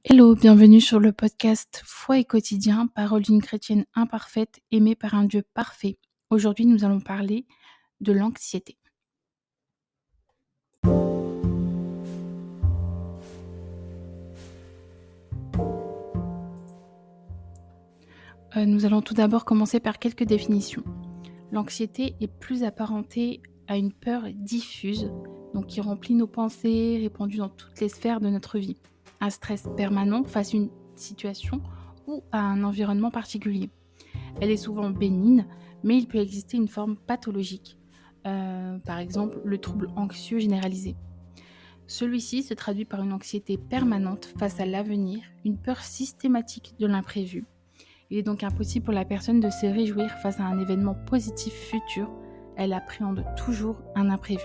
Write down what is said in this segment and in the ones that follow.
Hello, bienvenue sur le podcast Foi et quotidien, parole d'une chrétienne imparfaite, aimée par un Dieu parfait. Aujourd'hui, nous allons parler de l'anxiété. Nous allons tout d'abord commencer par quelques définitions. L'anxiété est plus apparentée à une peur diffuse, donc qui remplit nos pensées, répandue dans toutes les sphères de notre vie. Un stress permanent face à une situation ou à un environnement particulier. Elle est souvent bénigne, mais il peut exister une forme pathologique, par exemple le trouble anxieux généralisé. Celui-ci se traduit par une anxiété permanente face à l'avenir, une peur systématique de l'imprévu. Il est donc impossible pour la personne de se réjouir face à un événement positif futur. Elle appréhende toujours un imprévu.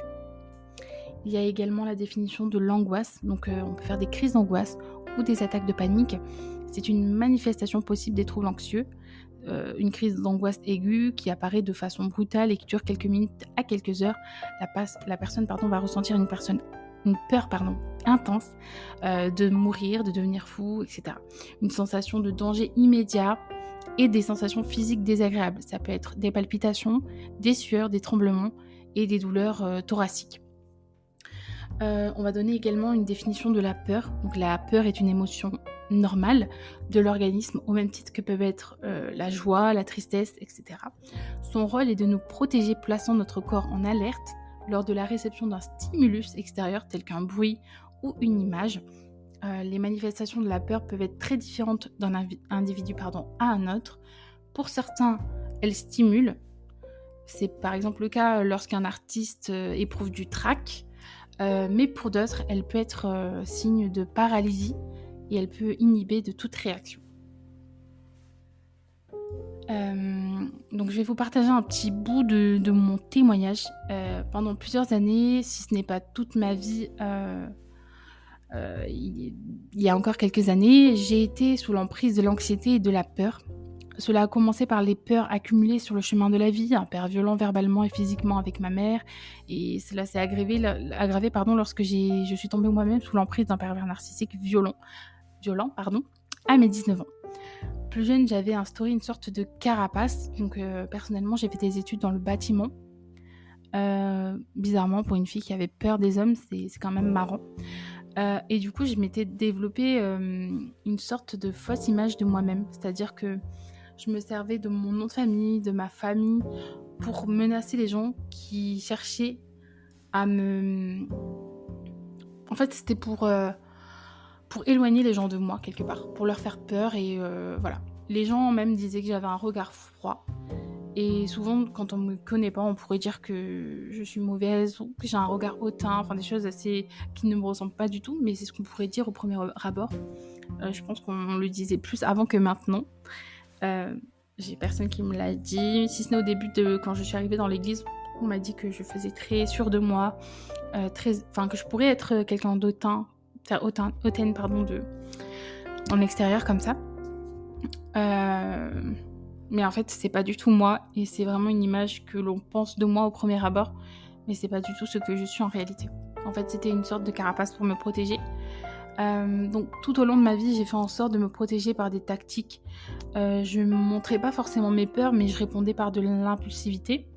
Il y a également la définition de l'angoisse, donc on peut faire des crises d'angoisse ou des attaques de panique. C'est une manifestation possible des troubles anxieux, une crise d'angoisse aiguë qui apparaît de façon brutale et qui dure quelques minutes à quelques heures. La personne va ressentir une peur intense de mourir, de devenir fou, etc. Une sensation de danger immédiat et des sensations physiques désagréables. Ça peut être des palpitations, des sueurs, des tremblements et des douleurs thoraciques. On va donner également une définition de la peur. Donc la peur est une émotion normale de l'organisme au même titre que peuvent être la joie, la tristesse, etc. Son rôle est de nous protéger, plaçant notre corps en alerte lors de la réception d'un stimulus extérieur tel qu'un bruit ou une image. Les manifestations de la peur peuvent être très différentes d'un individu à un autre. Pour certains, elles stimulent. C'est par exemple le cas lorsqu'un artiste éprouve du trac. Mais pour d'autres, elle peut être signe de paralysie et elle peut inhiber de toute réaction. Donc je vais vous partager un petit bout de mon témoignage. Pendant plusieurs années, si ce n'est pas toute ma vie, il y a encore quelques années, j'ai été sous l'emprise de l'anxiété et de la peur. Cela a commencé par les peurs accumulées sur le chemin de la vie, un père violent verbalement et physiquement avec ma mère, et cela s'est aggravé lorsque je suis tombée moi-même sous l'emprise d'un pervers narcissique violent, à mes 19 ans. Plus jeune, j'avais instauré une sorte de carapace, donc personnellement j'ai fait des études dans le bâtiment. Bizarrement, pour une fille qui avait peur des hommes, c'est quand même marrant. Et du coup, je m'étais développé une sorte de fausse image de moi-même, c'est-à-dire que je me servais de mon nom de famille, de ma famille, pour menacer les gens qui cherchaient à me... En fait, c'était pour éloigner les gens de moi, quelque part, pour leur faire peur, et voilà. Les gens même disaient que j'avais un regard froid, et souvent, quand on me connaît pas, on pourrait dire que je suis mauvaise, ou que j'ai un regard hautain, enfin des choses assez qui ne me ressemblent pas du tout, mais c'est ce qu'on pourrait dire au premier abord. Je pense qu'on le disait plus avant que maintenant. J'ai personne qui me l'a dit, si ce n'est au début quand je suis arrivée dans l'église, on m'a dit que je faisais très sûre de moi, que je pourrais être quelqu'un hautaine en extérieur comme ça. Mais en fait, c'est pas du tout moi, et c'est vraiment une image que l'on pense de moi au premier abord, mais c'est pas du tout ce que je suis en réalité. En fait, c'était une sorte de carapace pour me protéger. Donc tout au long de ma vie, j'ai fait en sorte de me protéger par des tactiques. Je ne montrais pas forcément mes peurs, mais je répondais par de l'impulsivité.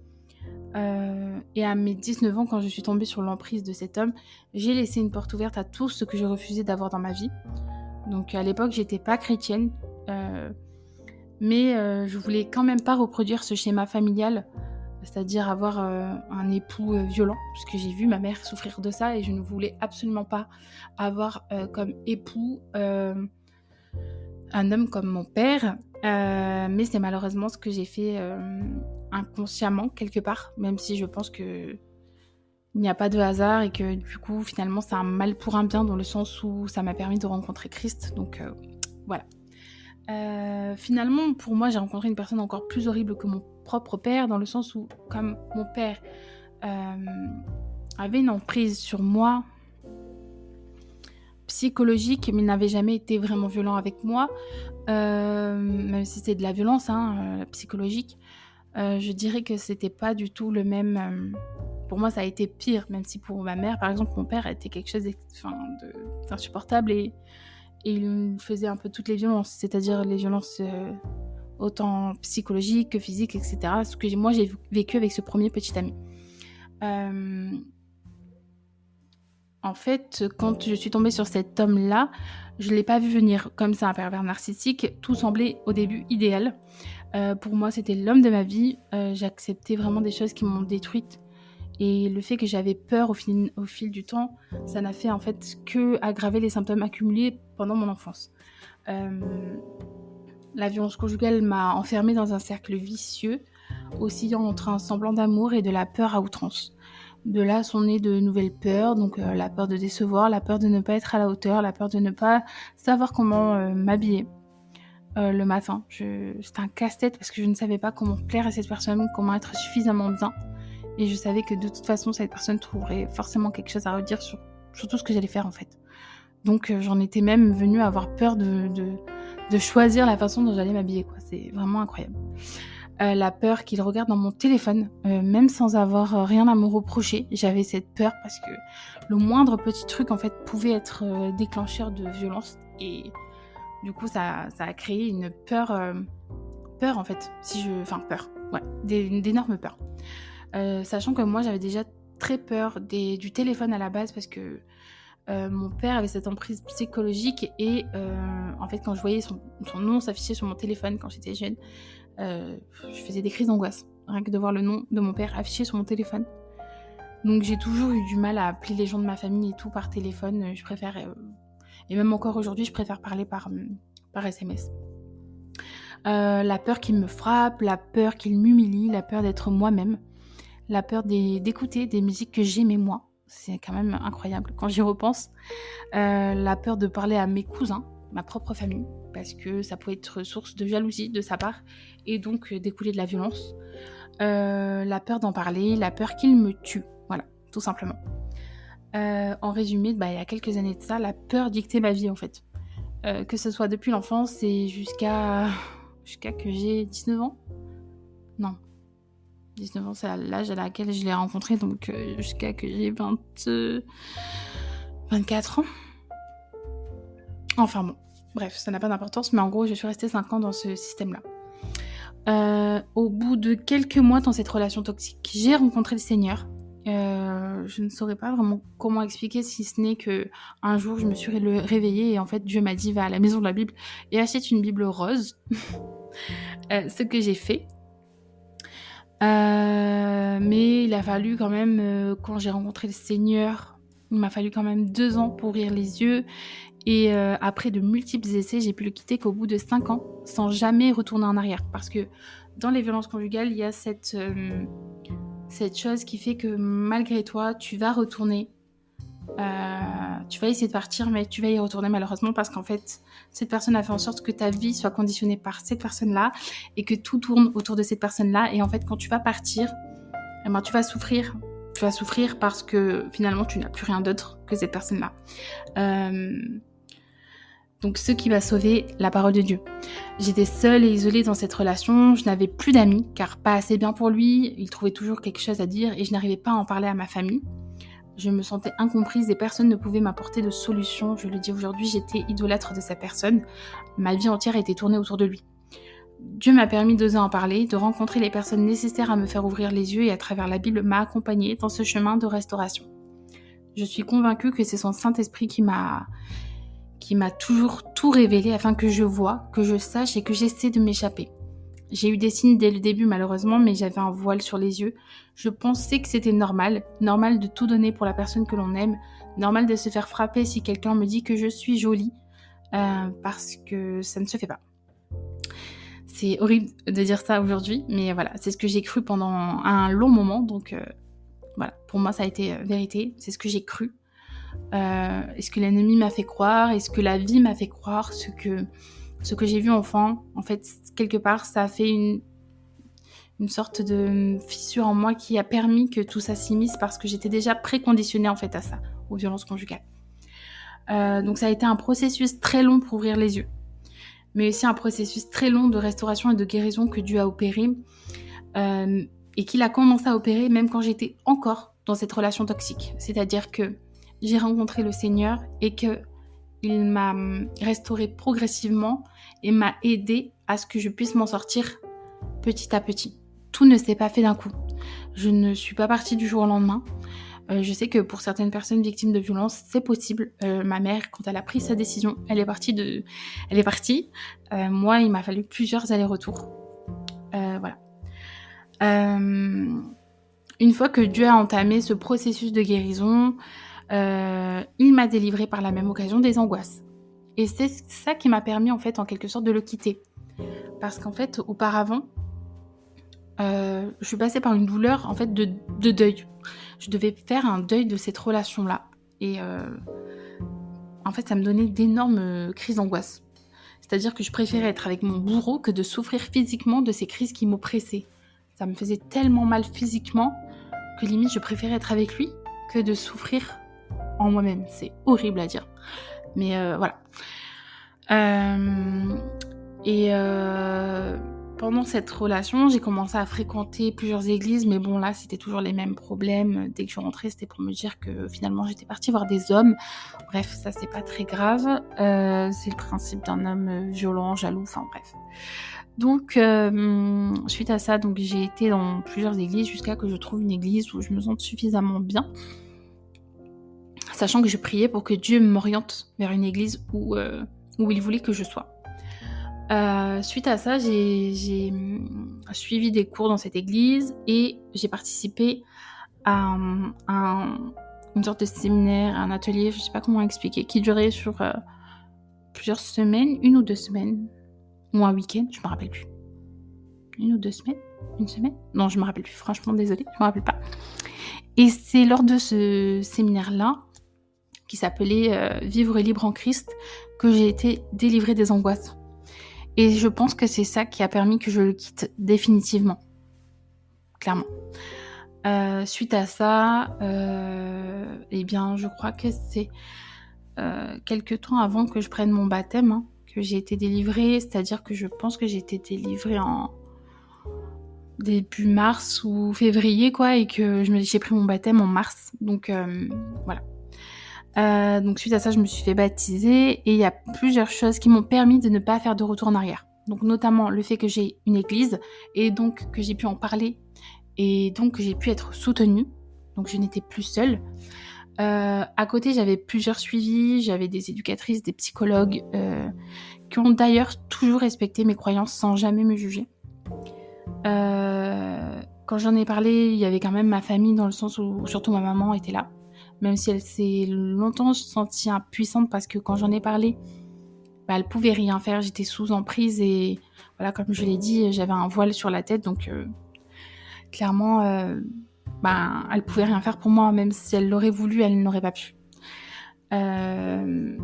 Et à mes 19 ans, quand je suis tombée sur l'emprise de cet homme, j'ai laissé une porte ouverte à tout ce que je refusais d'avoir dans ma vie. Donc à l'époque, j'étais pas chrétienne, mais je voulais quand même pas reproduire ce schéma familial, c'est-à-dire avoir un époux violent, puisque j'ai vu ma mère souffrir de ça, et je ne voulais absolument pas avoir comme époux un homme comme mon père, mais c'est malheureusement ce que j'ai fait inconsciemment quelque part, même si je pense que il n'y a pas de hasard, et que du coup finalement c'est un mal pour un bien, dans le sens où ça m'a permis de rencontrer Christ, donc voilà. Finalement, pour moi, j'ai rencontré une personne encore plus horrible que mon propre père, dans le sens où, comme mon père avait une emprise sur moi psychologique, mais n'avait jamais été vraiment violent avec moi, même si c'est de la violence psychologique, je dirais que c'était pas du tout le même. Pour moi, ça a été pire, même si pour ma mère, par exemple, mon père a été quelque chose d'insupportable, et il me faisait un peu toutes les violences, c'est-à-dire les violences autant psychologiques que physiques, etc. Ce que moi j'ai vécu avec ce premier petit ami. En fait, quand je suis tombée sur cet homme-là, je ne l'ai pas vu venir comme ça, un pervers narcissique. Tout semblait au début idéal. Pour moi, c'était l'homme de ma vie. J'acceptais vraiment des choses qui m'ont détruite. Et le fait que j'avais peur au fil du temps, ça n'a fait en fait que aggraver les symptômes accumulés pendant mon enfance. La violence conjugale m'a enfermée dans un cercle vicieux, oscillant entre un semblant d'amour et de la peur à outrance. De là sont nées de nouvelles peurs, donc la peur de décevoir, la peur de ne pas être à la hauteur, la peur de ne pas savoir comment m'habiller le matin. C'était un casse-tête parce que je ne savais pas comment plaire à cette personne, comment être suffisamment bien. Et je savais que de toute façon, cette personne trouverait forcément quelque chose à redire sur tout ce que j'allais faire en fait. Donc j'en étais même venue à avoir peur de choisir la façon dont j'allais m'habiller, quoi. C'est vraiment incroyable. La peur qu'il regarde dans mon téléphone, même sans avoir rien à me reprocher. J'avais cette peur parce que le moindre petit truc en fait pouvait être déclencheur de violence, et du coup ça a créé une peur en fait, peur, ouais, d'énormes peurs. Sachant que moi j'avais déjà très peur du téléphone à la base parce que mon père avait cette emprise psychologique et en fait quand je voyais son nom s'afficher sur mon téléphone quand j'étais jeune, je faisais des crises d'angoisse, rien que de voir le nom de mon père affiché sur mon téléphone. Donc j'ai toujours eu du mal à appeler les gens de ma famille et tout par téléphone. Je préfère, et même encore aujourd'hui, je préfère parler par SMS. La peur qu'il me frappe, la peur qu'il m'humilie, la peur d'être moi-même, la peur d'écouter des musiques que j'aimais moi. C'est quand même incroyable quand j'y repense. La peur de parler à mes cousins, ma propre famille, parce que ça pouvait être source de jalousie de sa part et donc découler de la violence. La peur d'en parler, la peur qu'il me tue, voilà, tout simplement. En résumé, il y a quelques années de ça, la peur dictait ma vie en fait. Que ce soit depuis l'enfance et jusqu'à que j'ai 19 ans. Non, 19 ans, c'est l'âge à laquelle je l'ai rencontré, donc jusqu'à que j'ai 24 ans. Enfin bon, bref, ça n'a pas d'importance, mais en gros, je suis restée 5 ans dans ce système-là. Au bout de quelques mois dans cette relation toxique, j'ai rencontré le Seigneur. Je ne saurais pas vraiment comment expliquer, si ce n'est que un jour, je me suis réveillée et en fait, Dieu m'a dit « Va à la maison de la Bible et achète une Bible rose ». Ce que j'ai fait. Mais il a fallu quand même, quand j'ai rencontré le Seigneur, il m'a fallu quand même 2 ans pour ouvrir les yeux. Et après de multiples essais, j'ai pu le quitter qu'au bout de 5 ans, sans jamais retourner en arrière. Parce que dans les violences conjugales, il y a cette chose qui fait que malgré toi, tu vas retourner. Tu vas essayer de partir, mais tu vas y retourner malheureusement parce qu'en fait, cette personne a fait en sorte que ta vie soit conditionnée par cette personne-là et que tout tourne autour de cette personne-là. Et en fait, quand tu vas partir, tu vas souffrir. Tu vas souffrir parce que finalement, tu n'as plus rien d'autre que cette personne-là. Donc, ce qui va sauver la parole de Dieu. J'étais seule et isolée dans cette relation. Je n'avais plus d'amis, car pas assez bien pour lui. Il trouvait toujours quelque chose à dire et je n'arrivais pas à en parler à ma famille. Je me sentais incomprise et personne ne pouvait m'apporter de solution. Je le dis aujourd'hui, j'étais idolâtre de sa personne. Ma vie entière était tournée autour de lui. Dieu m'a permis d'oser en parler, de rencontrer les personnes nécessaires à me faire ouvrir les yeux et à travers la Bible m'a accompagnée dans ce chemin de restauration. Je suis convaincue que c'est son Saint-Esprit qui m'a toujours tout révélé afin que je voie, que je sache et que j'essaie de m'échapper. J'ai eu des signes dès le début malheureusement, mais j'avais un voile sur les yeux. Je pensais que c'était normal de tout donner pour la personne que l'on aime, normal de se faire frapper si quelqu'un me dit que je suis jolie, parce que ça ne se fait pas. C'est horrible de dire ça aujourd'hui, mais voilà, c'est ce que j'ai cru pendant un long moment, donc voilà, pour moi ça a été vérité, c'est ce que j'ai cru. Est-ce que l'ennemi m'a fait croire, est-ce que la vie m'a fait croire, ce que j'ai vu enfant, en fait, quelque part, ça a fait une sorte de fissure en moi qui a permis que tout ça s'immisce parce que j'étais déjà préconditionnée en fait à ça, aux violences conjugales. Donc ça a été un processus très long pour ouvrir les yeux, mais aussi un processus très long de restauration et de guérison que Dieu a opéré et qu'il a commencé à opérer même quand j'étais encore dans cette relation toxique. C'est-à-dire que j'ai rencontré le Seigneur et que il m'a restauré progressivement et m'a aidé à ce que je puisse m'en sortir petit à petit. Tout ne s'est pas fait d'un coup. Je ne suis pas partie du jour au lendemain. Je sais que pour certaines personnes victimes de violences, c'est possible. Ma mère, quand elle a pris sa décision, elle est partie. Moi, il m'a fallu plusieurs allers-retours. Voilà. Une fois que Dieu a entamé ce processus de guérison, il m'a délivrée par la même occasion des angoisses. Et c'est ça qui m'a permis, en fait, en quelque sorte, de le quitter. Parce qu'en fait, auparavant, je suis passée par une douleur, en fait, de deuil. Je devais faire un deuil de cette relation-là. Et en fait, ça me donnait d'énormes crises d'angoisse. C'est-à-dire que je préférais être avec mon bourreau que de souffrir physiquement de ces crises qui m'oppressaient. Ça me faisait tellement mal physiquement que limite, je préférais être avec lui que de souffrir en moi-même. C'est horrible à dire. Mais voilà. Pendant cette relation, j'ai commencé à fréquenter plusieurs églises, mais bon, là, c'était toujours les mêmes problèmes. Dès que je rentrais, c'était pour me dire que finalement, j'étais partie voir des hommes. Bref, ça, c'est pas très grave. C'est le principe d'un homme violent, jaloux, enfin bref. Donc, suite à ça, donc, j'ai été dans plusieurs églises jusqu'à que je trouve une église où je me sente suffisamment bien. Sachant que je priais pour que Dieu m'oriente vers une église où il voulait que je sois. Suite à ça, j'ai suivi des cours dans cette église et j'ai participé à une sorte de séminaire, un atelier, je sais pas comment expliquer, qui durait sur plusieurs semaines, 1 ou 2 semaines, ou un week-end, je me rappelle plus. 1 ou 2 semaines? Une semaine? Non, je me rappelle plus, franchement, désolée, je me rappelle pas. Et c'est lors de ce séminaire-là, qui s'appelait Vivre libre en Christ, que j'ai été délivrée des angoisses. Et je pense que c'est ça qui a permis que je le quitte définitivement. Clairement. Suite à ça, eh bien, je crois que c'est quelques temps avant que je prenne mon baptême, que j'ai été délivrée. C'est-à-dire que je pense que j'ai été délivrée en début mars ou février, quoi, et que j'ai pris mon baptême en mars. Donc, voilà. Donc suite à ça, je me suis fait baptiser et il y a plusieurs choses qui m'ont permis de ne pas faire de retour en arrière. Donc notamment le fait que j'ai une église et donc que j'ai pu en parler et donc que j'ai pu être soutenue. Donc je n'étais plus seule. À côté, j'avais plusieurs suivis, j'avais des éducatrices, des psychologues qui ont d'ailleurs toujours respecté mes croyances sans jamais me juger. Quand j'en ai parlé, il y avait quand même ma famille dans le sens où surtout ma maman était là. Même si elle s'est longtemps sentie impuissante parce que quand j'en ai parlé, elle pouvait rien faire, j'étais sous emprise et voilà, comme je l'ai dit, j'avais un voile sur la tête, donc clairement, elle pouvait rien faire pour moi, même si elle l'aurait voulu, elle n'aurait pas pu. Il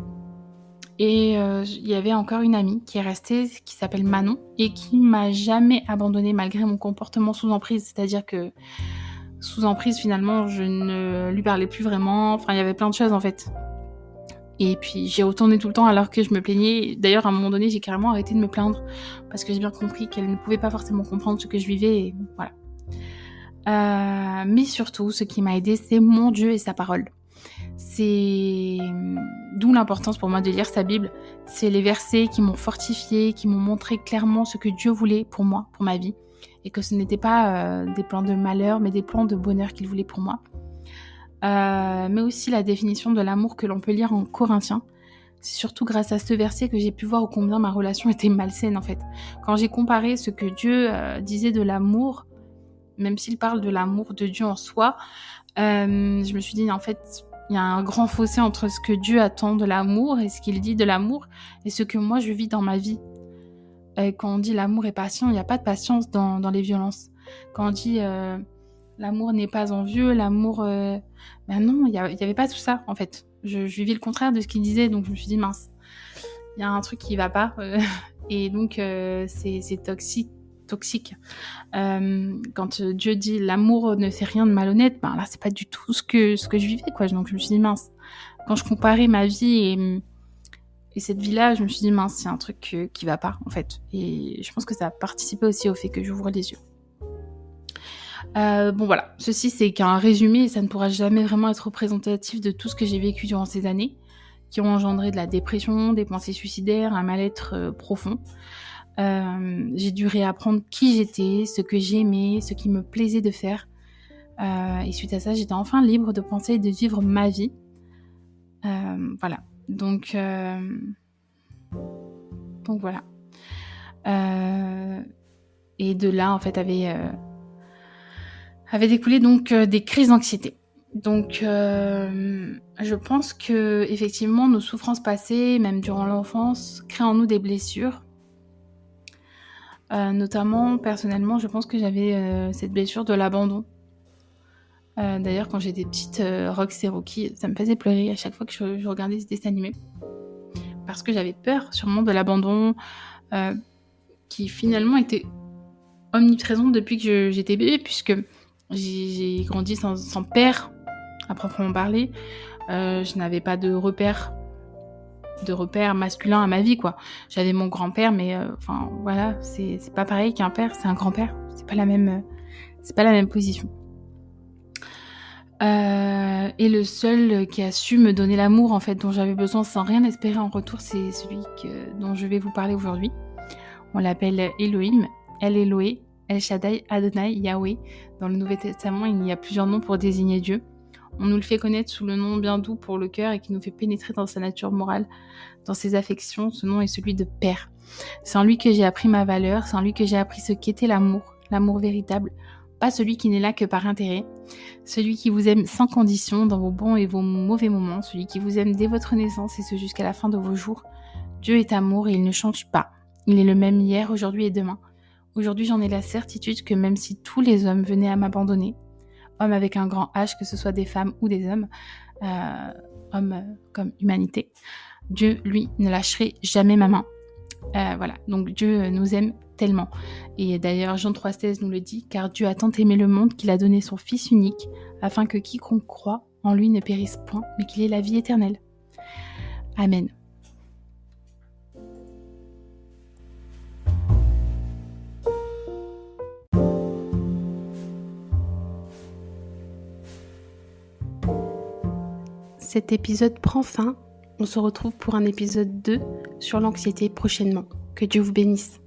y avait encore une amie qui est restée, qui s'appelle Manon, et qui m'a jamais abandonnée malgré mon comportement sous emprise, c'est-à-dire que sous emprise, finalement, je ne lui parlais plus vraiment. Enfin, il y avait plein de choses, en fait. Et puis, j'ai retourné tout le temps alors que je me plaignais. D'ailleurs, à un moment donné, j'ai carrément arrêté de me plaindre parce que j'ai bien compris qu'elle ne pouvait pas forcément comprendre ce que je vivais. Et voilà. Mais surtout, ce qui m'a aidée, c'est mon Dieu et sa parole. C'est d'où l'importance pour moi de lire sa Bible. C'est les versets qui m'ont fortifiée, qui m'ont montré clairement ce que Dieu voulait pour moi, pour ma vie. Et que ce n'était pas des plans de malheur, mais des plans de bonheur qu'il voulait pour moi. Mais aussi la définition de l'amour que l'on peut lire en Corinthiens. C'est surtout grâce à ce verset que j'ai pu voir combien ma relation était malsaine, en fait. Quand j'ai comparé ce que Dieu disait de l'amour, même s'il parle de l'amour de Dieu en soi, je me suis dit, en fait, il y a un grand fossé entre ce que Dieu attend de l'amour et ce qu'il dit de l'amour et ce que moi je vis dans ma vie. Quand on dit l'amour est patient, il n'y a pas de patience dans les violences. Quand on dit l'amour n'est pas envieux, l'amour... non, il n'y avait pas tout ça, en fait. Je vivais le contraire de ce qu'il disait, donc je me suis dit, mince, il y a un truc qui ne va pas. Et donc, c'est toxique. Quand Dieu dit l'amour ne fait rien de malhonnête, là, c'est pas du tout ce que je vivais, quoi. Donc, je me suis dit, mince. Quand je comparais ma vie et cette vie-là, je me suis dit, mince, il y a un truc qui va pas, en fait. Et je pense que ça a participé aussi au fait que j'ouvre les yeux. Bon, voilà. Ceci, c'est qu'un résumé et ça ne pourra jamais vraiment être représentatif de tout ce que j'ai vécu durant ces années. qui ont engendré de la dépression, des pensées suicidaires, un mal-être profond. J'ai dû réapprendre qui j'étais, ce que j'aimais, ce qui me plaisait de faire. Et suite à ça, j'étais enfin libre de penser et de vivre ma vie. Voilà. Donc voilà. Et de là, en fait, avait découlé donc des crises d'anxiété. Donc, je pense que effectivement, nos souffrances passées, même durant l'enfance, créent en nous des blessures. Notamment, personnellement, je pense que j'avais cette blessure de l'abandon. D'ailleurs, quand j'étais petite, Rox et Rocky, ça me faisait pleurer à chaque fois que je regardais ce dessin animé. Parce que j'avais peur, sûrement, de l'abandon, qui finalement était omniprésent depuis que j'étais bébé, puisque j'ai grandi sans père, à proprement parler. Je n'avais pas de repère masculin à ma vie, quoi. J'avais mon grand-père, mais voilà, c'est pas pareil qu'un père, c'est un grand-père. C'est pas la même position. Et le seul qui a su me donner l'amour, en fait, dont j'avais besoin sans rien espérer en retour, c'est celui dont je vais vous parler aujourd'hui. On l'appelle Elohim, El Eloé, El Shaddai, Adonai, Yahweh. Dans le Nouveau Testament, il y a plusieurs noms pour désigner Dieu. On nous le fait connaître sous le nom bien doux pour le cœur et qui nous fait pénétrer dans sa nature morale, dans ses affections. Ce nom est celui de Père. C'est en lui que j'ai appris ma valeur, c'est en lui que j'ai appris ce qu'était l'amour véritable, pas celui qui n'est là que par intérêt, celui qui vous aime sans condition dans vos bons et vos mauvais moments, celui qui vous aime dès votre naissance et ce jusqu'à la fin de vos jours. Dieu est amour et il ne change pas. Il est le même hier, aujourd'hui et demain. Aujourd'hui, j'en ai la certitude que même si tous les hommes venaient à m'abandonner, hommes avec un grand H, que ce soit des femmes ou des hommes, hommes comme humanité, Dieu, lui, ne lâcherait jamais ma main. Voilà, donc Dieu nous aime tellement. Et d'ailleurs, Jean 3,16 nous le dit, car Dieu a tant aimé le monde qu'il a donné son Fils unique, afin que quiconque croit en lui ne périsse point, mais qu'il ait la vie éternelle. Amen. Cet épisode prend fin. On se retrouve pour un épisode 2 sur l'anxiété prochainement. Que Dieu vous bénisse.